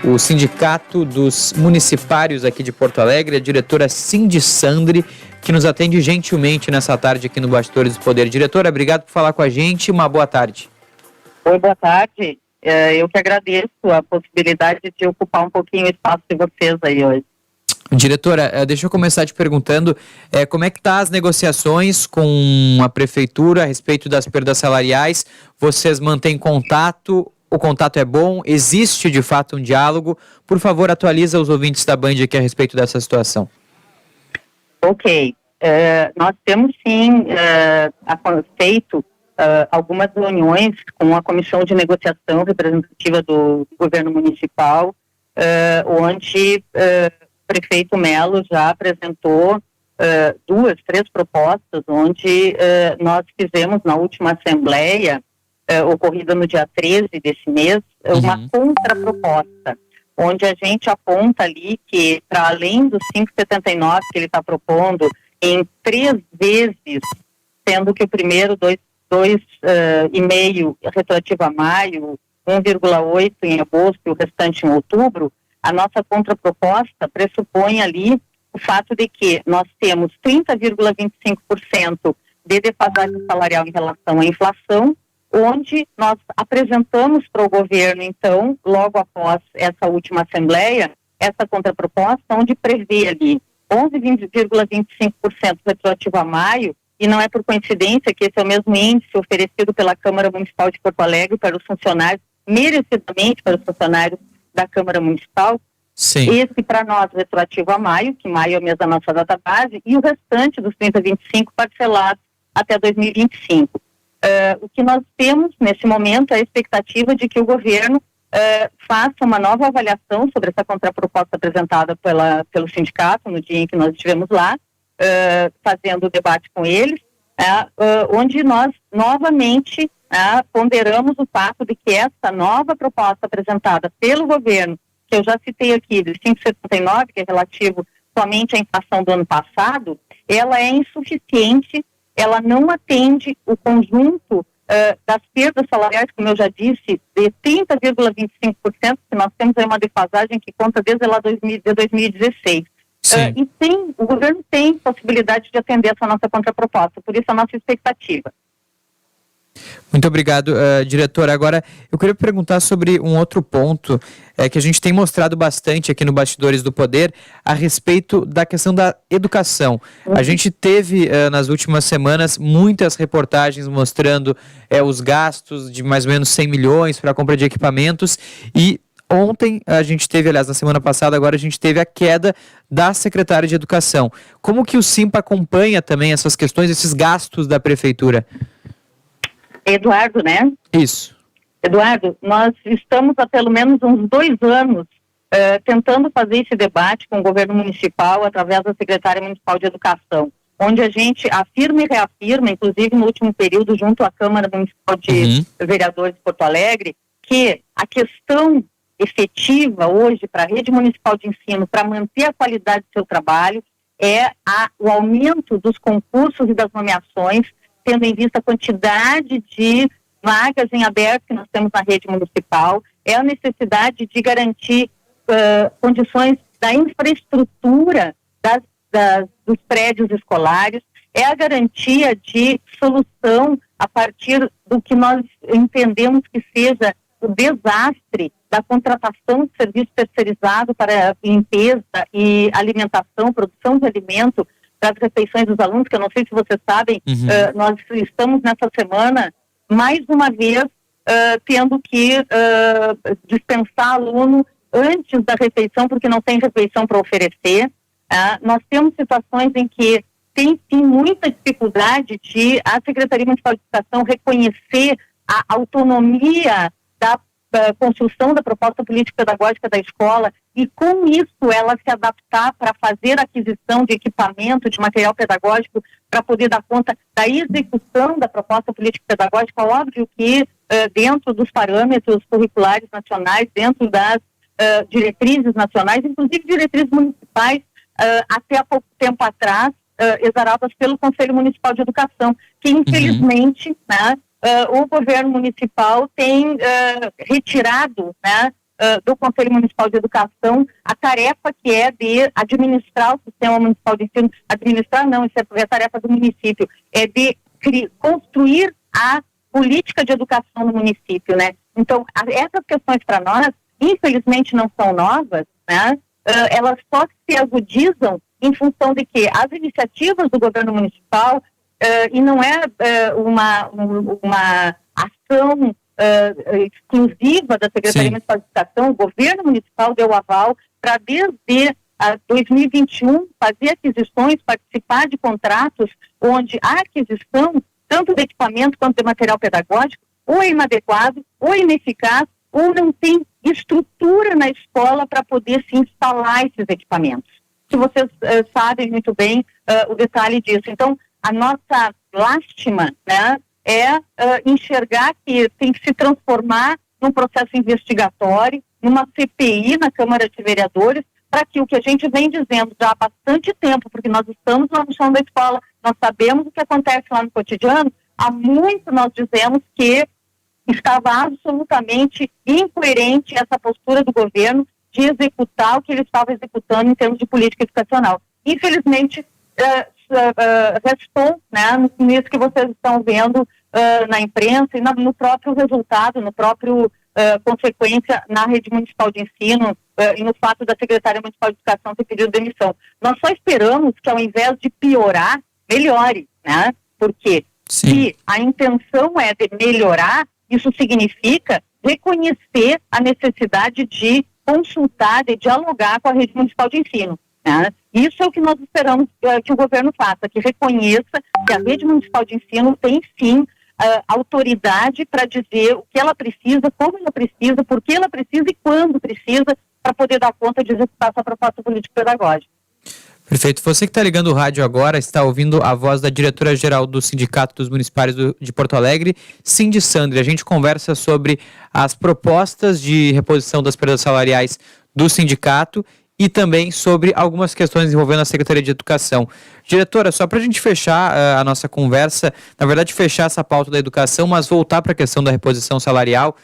o Sindicato dos Municipários aqui de Porto Alegre, a diretora Cindy Sandri, que nos atende gentilmente nessa tarde aqui no Bastidores do Poder. Diretora, obrigado por falar com a gente, uma boa tarde. Oi, boa tarde. Eu que agradeço a possibilidade de ocupar um pouquinho o espaço de vocês aí hoje. Diretora, deixa eu começar te perguntando como é que tá as negociações com a Prefeitura a respeito das perdas salariais. Vocês mantêm contato? O contato é bom? Existe de fato um diálogo? Por favor, atualiza os ouvintes da Band aqui a respeito dessa situação. Ok. Nós temos sim feito algumas reuniões com a Comissão de Negociação representativa do Governo Municipal, onde o prefeito Melo já apresentou 2, 3 propostas, onde nós fizemos na última assembleia, ocorrida no dia 13 desse mês, uma contraproposta, onde a gente aponta ali que, para além dos 5,79 que ele está propondo, em 3 vezes, sendo que o primeiro 2,5 retroativo a maio, 1,8 em agosto e o restante em outubro, a nossa contraproposta pressupõe ali o fato de que nós temos 30,25% de defasagem salarial em relação à inflação, onde nós apresentamos para o governo, então, logo após essa última assembleia, essa contraproposta, onde prevê ali 11,25% retroativo a maio, e não é por coincidência que esse é o mesmo índice oferecido pela Câmara Municipal de Porto Alegre para os funcionários, merecidamente para os funcionários da Câmara Municipal. Sim. Esse para nós retroativo a maio, que maio é o mês da nossa data base, e o restante dos 30,25 parcelados até 2025. O que nós temos nesse momento é a expectativa de que o governo faça uma nova avaliação sobre essa contraproposta apresentada pelo sindicato no dia em que nós estivemos lá, fazendo o debate com eles, onde nós novamente ponderamos o fato de que essa nova proposta apresentada pelo governo, que eu já citei aqui, de 5,79, que é relativo somente à inflação do ano passado, ela é insuficiente, ela não atende o conjunto das perdas salariais, como eu já disse, de 30,25%, que nós temos aí uma defasagem que conta desde lá de 2016. O governo tem possibilidade de atender essa nossa contraproposta, por isso a nossa expectativa. Muito obrigado, diretora. Agora, eu queria perguntar sobre um outro ponto que a gente tem mostrado bastante aqui no Bastidores do Poder a respeito da questão da educação. A gente teve, nas últimas semanas, muitas reportagens mostrando os gastos de mais ou menos 100 milhões para a compra de equipamentos e ontem a gente teve, aliás, na semana passada, agora a gente teve a queda da secretária de Educação. Como que o Simpa acompanha também essas questões, esses gastos da Prefeitura? Eduardo, né? Isso. Eduardo, nós estamos há pelo menos uns 2 anos tentando fazer esse debate com o governo municipal através da secretária municipal de Educação, onde a gente afirma e reafirma, inclusive no último período junto à Câmara Municipal de Vereadores de Porto Alegre, que a questão efetiva hoje para a rede municipal de ensino, para manter a qualidade do seu trabalho, é o aumento dos concursos e das nomeações, tendo em vista a quantidade de vagas em aberto que nós temos na rede municipal, é a necessidade de garantir condições da infraestrutura dos prédios escolares, é a garantia de solução a partir do que nós entendemos que seja o desastre da contratação de serviço terceirizado para limpeza e alimentação, produção de alimento das refeições dos alunos, que eu não sei se vocês sabem, nós estamos nessa semana, mais uma vez, tendo que dispensar aluno antes da refeição, porque não tem refeição para oferecer. Nós temos situações em que tem, sim, muita dificuldade de a Secretaria Municipal de Educação reconhecer a autonomia da construção da proposta político-pedagógica da escola e, com isso, ela se adaptar para fazer a aquisição de equipamento, de material pedagógico, para poder dar conta da execução da proposta político-pedagógica, óbvio que dentro dos parâmetros curriculares nacionais, dentro das diretrizes nacionais, inclusive diretrizes municipais, até há pouco tempo atrás, exaradas pelo Conselho Municipal de Educação, que, infelizmente, o governo municipal tem retirado do Conselho Municipal de Educação a tarefa que é de administrar o sistema municipal de ensino. Administrar não, isso é tarefa do município, é de construir a política de educação no município, né? Então, essas questões para nós, infelizmente, não são novas, né? Elas só se agudizam em função de que as iniciativas do governo municipal, e não é uma ação exclusiva da Secretaria Municipal de Educação, o governo municipal deu aval para, desde 2021, fazer aquisições, participar de contratos onde a aquisição, tanto de equipamento quanto de material pedagógico, ou é inadequado, ou é ineficaz, ou não tem estrutura na escola para poder se instalar esses equipamentos. Que vocês sabem muito bem o detalhe disso. Então, a nossa lástima, né, é enxergar que tem que se transformar num processo investigatório, numa CPI na Câmara de Vereadores, para que o que a gente vem dizendo já há bastante tempo, porque nós estamos lá no chão da escola, nós sabemos o que acontece lá no cotidiano, há muito nós dizemos que estava absolutamente incoerente essa postura do governo de executar o que ele estava executando em termos de política educacional. Infelizmente, restou, né, nisso que vocês estão vendo na imprensa e no próprio resultado, no próprio consequência na rede municipal de ensino e no fato da secretária municipal de educação ter pedido demissão. Nós só esperamos que, ao invés de piorar, melhore, né? Porque se a intenção é de melhorar, isso significa reconhecer a necessidade de consultar, de dialogar com a rede municipal de ensino, né? Isso é o que nós esperamos que o governo faça, que reconheça que a rede municipal de ensino tem, sim, autoridade para dizer o que ela precisa, como ela precisa, por que ela precisa e quando precisa, para poder dar conta de executar essa proposta político-pedagógica. Perfeito. Você que está ligando o rádio agora está ouvindo a voz da diretora-geral do Sindicato dos Municipais de Porto Alegre, Sindicandre. A gente conversa sobre as propostas de reposição das perdas salariais do sindicato e também sobre algumas questões envolvendo a Secretaria de Educação. Diretora, só para a gente fechar a nossa conversa, na verdade fechar essa pauta da educação, mas voltar para a questão da reposição salarial,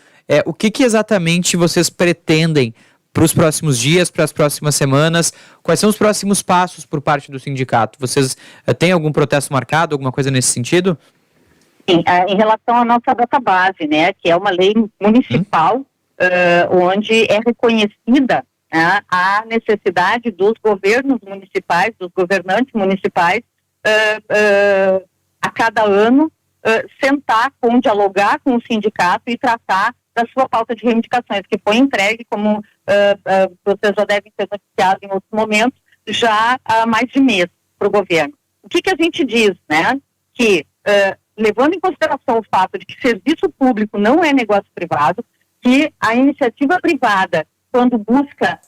o que exatamente vocês pretendem para os próximos dias, para as próximas semanas? Quais são os próximos passos por parte do sindicato? Vocês têm algum protesto marcado, alguma coisa nesse sentido? Sim, em relação à nossa database, né, que é uma lei municipal, onde é reconhecida a necessidade dos governos municipais, dos governantes municipais, a cada ano, dialogar com o sindicato e tratar da sua pauta de reivindicações, que foi entregue, como vocês já devem ter noticiado em outros momentos, já há mais de mês para o governo. O que a gente diz, né? Que, levando em consideração o fato de que serviço público não é negócio privado, que a iniciativa privada, quando busca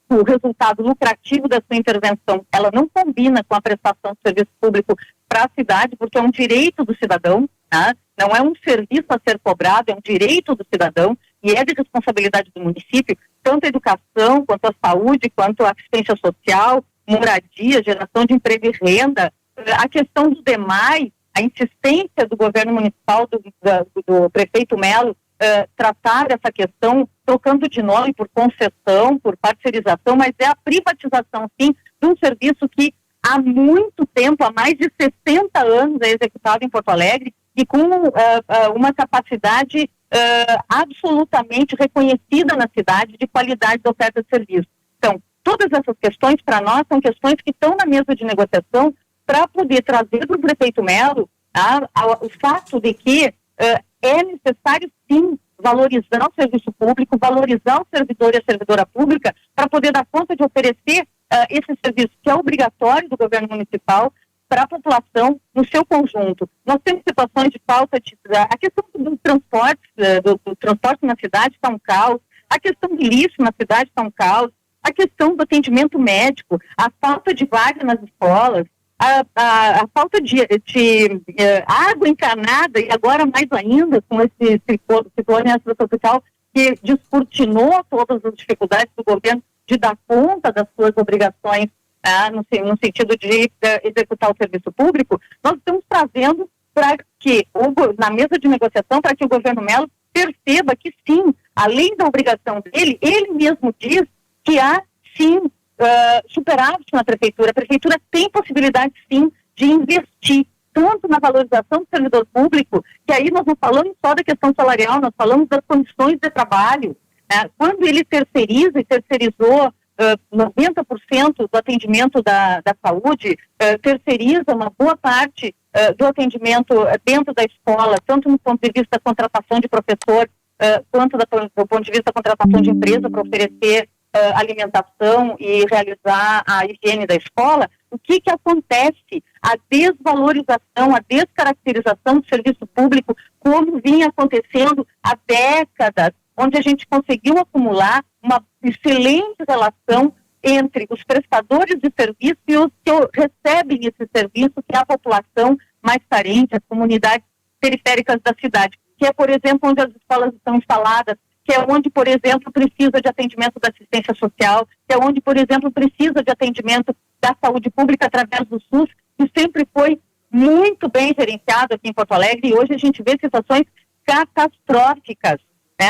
o resultado lucrativo da sua intervenção, ela não combina com a prestação de serviço público para a cidade, porque é um direito do cidadão, né? Não é um serviço a ser cobrado, é um direito do cidadão e é de responsabilidade do município, tanto a educação, quanto a saúde, quanto a assistência social, moradia, geração de emprego e renda. A questão dos demais, a insistência do governo municipal, do prefeito Melo, tratar dessa questão, trocando de nome por concessão, por parcerização, mas é a privatização, sim, de um serviço que há muito tempo, há mais de 60 anos é executado em Porto Alegre e com uma capacidade absolutamente reconhecida na cidade de qualidade da oferta de serviço. Então, todas essas questões, para nós, são questões que estão na mesa de negociação para poder trazer para o prefeito Melo o fato de que é necessário, sim, valorizar o serviço público, valorizar o servidor e a servidora pública para poder dar conta de oferecer esse serviço que é obrigatório do governo municipal para a população no seu conjunto. Nós temos situações de falta de... A questão do transporte, do transporte na cidade está um caos, a questão do lixo na cidade está um caos, a questão do atendimento médico, a falta de vaga nas escolas, a falta de água encanada, e agora mais ainda com esse ciclone tropical que descortinou todas as dificuldades do governo de dar conta das suas obrigações no sentido de executar o serviço público. Nós estamos trazendo para que, na mesa de negociação, para que o governo Melo perceba que sim, além da obrigação dele, ele mesmo diz que há, sim, superávit na prefeitura. A prefeitura tem possibilidade, sim, de investir tanto na valorização do servidor público, que aí nós não falamos só da questão salarial, nós falamos das condições de trabalho. Quando ele terceiriza e terceirizou 90% do atendimento da saúde, terceiriza uma boa parte do atendimento dentro da escola, tanto no ponto de vista da contratação de professor, quanto do ponto de vista da contratação de empresa para oferecer alimentação e realizar a higiene da escola. O que acontece? A desvalorização, a descaracterização do serviço público, como vinha acontecendo há décadas, onde a gente conseguiu acumular uma excelente relação entre os prestadores de serviço e os que recebem esse serviço, que é a população mais carente, as comunidades periféricas da cidade, que é, por exemplo, onde as escolas estão instaladas, que é onde, por exemplo, precisa de atendimento da assistência social, que é onde, por exemplo, precisa de atendimento da saúde pública através do SUS, que sempre foi muito bem gerenciado aqui em Porto Alegre, e hoje a gente vê situações catastróficas,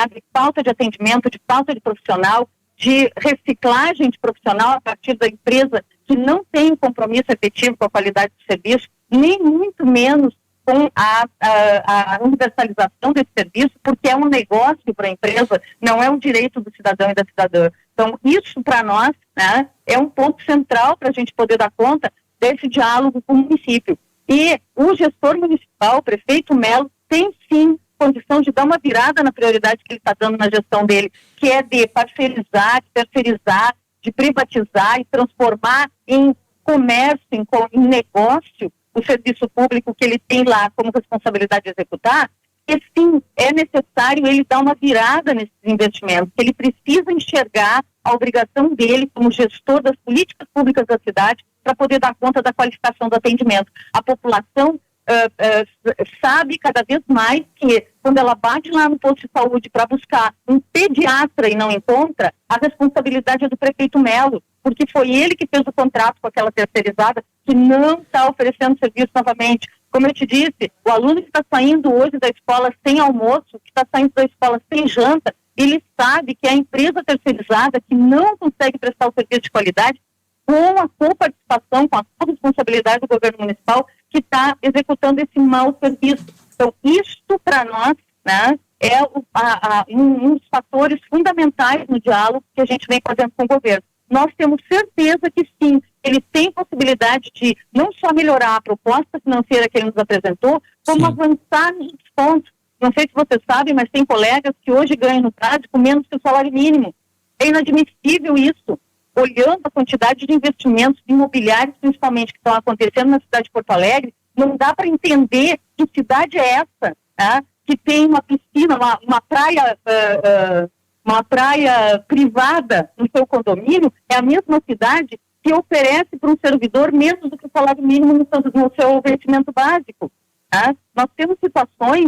de falta de atendimento, de falta de profissional, de reciclagem de profissional a partir da empresa que não tem um compromisso efetivo com a qualidade do serviço, nem muito menos com a universalização desse serviço, porque é um negócio para a empresa, não é um direito do cidadão e da cidadã. Então, isso para nós, é um ponto central para a gente poder dar conta desse diálogo com o município. E o gestor municipal, o prefeito Melo, tem sim condição de dar uma virada na prioridade que ele está dando na gestão dele, que é de parcerizar, de terceirizar, de privatizar e transformar em comércio, em negócio, o serviço público que ele tem lá como responsabilidade de executar. E sim, é necessário ele dar uma virada nesses investimentos, ele precisa enxergar a obrigação dele como gestor das políticas públicas da cidade para poder dar conta da qualificação do atendimento. A população sabe cada vez mais que quando ela bate lá no posto de saúde para buscar um pediatra e não encontra, a responsabilidade é do prefeito Melo, porque foi ele que fez o contrato com aquela terceirizada que não está oferecendo serviço novamente. Como eu te disse, o aluno que está saindo hoje da escola sem almoço, que está saindo da escola sem janta, ele sabe que a empresa terceirizada que não consegue prestar o serviço de qualidade, com a coparticipação, com a responsabilidade do governo municipal, que está executando esse mau serviço. Então, isto para nós, é um dos fatores fundamentais no diálogo que a gente vem fazendo com o governo. Nós temos certeza que sim, ele tem possibilidade de não só melhorar a proposta financeira que ele nos apresentou, como avançar nos pontos. Não sei se vocês sabem, mas tem colegas que hoje ganham no básico menos que o salário mínimo. É inadmissível isso. Olhando a quantidade de investimentos imobiliários, principalmente, que estão acontecendo na cidade de Porto Alegre, não dá para entender que cidade é essa, que tem uma piscina, uma praia privada no seu condomínio, é a mesma cidade que oferece para um servidor menos do que o salário mínimo no seu vencimento básico. Nós temos situações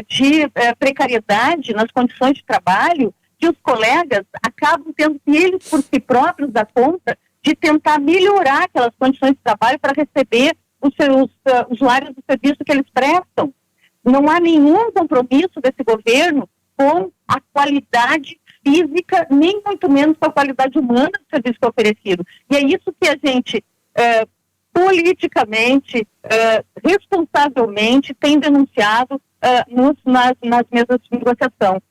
de precariedade nas condições de trabalho, que os colegas acabam tendo que eles por si próprios dar conta de tentar melhorar aquelas condições de trabalho para receber os seus usuários do serviço que eles prestam. Não há nenhum compromisso desse governo com a qualidade física, nem muito menos com a qualidade humana do serviço que é oferecido. E é isso que a gente, politicamente, responsavelmente, tem denunciado nas mesas de negociação.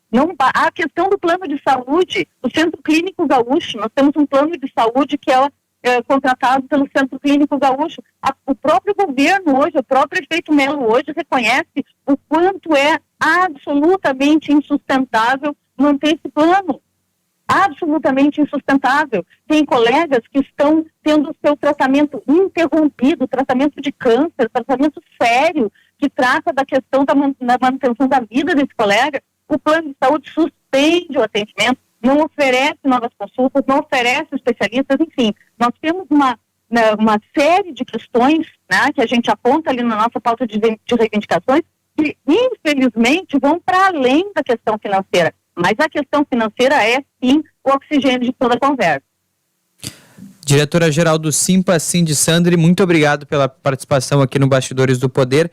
A questão do plano de saúde, o Centro Clínico Gaúcho, nós temos um plano de saúde que é contratado pelo Centro Clínico Gaúcho. O próprio governo hoje, o próprio prefeito Melo hoje reconhece o quanto é absolutamente insustentável manter esse plano. Absolutamente insustentável. Tem colegas que estão tendo o seu tratamento interrompido, tratamento de câncer, tratamento sério, que trata da questão da manutenção da vida desse colega. O plano de saúde suspende o atendimento, não oferece novas consultas, não oferece especialistas, enfim. Nós temos uma série de questões, que a gente aponta ali na nossa pauta de reivindicações, que infelizmente vão para além da questão financeira. Mas a questão financeira é, sim, o oxigênio de toda a conversa. Diretora-geral do Simpa, Cindy Sandri, muito obrigado pela participação aqui no Bastidores do Poder.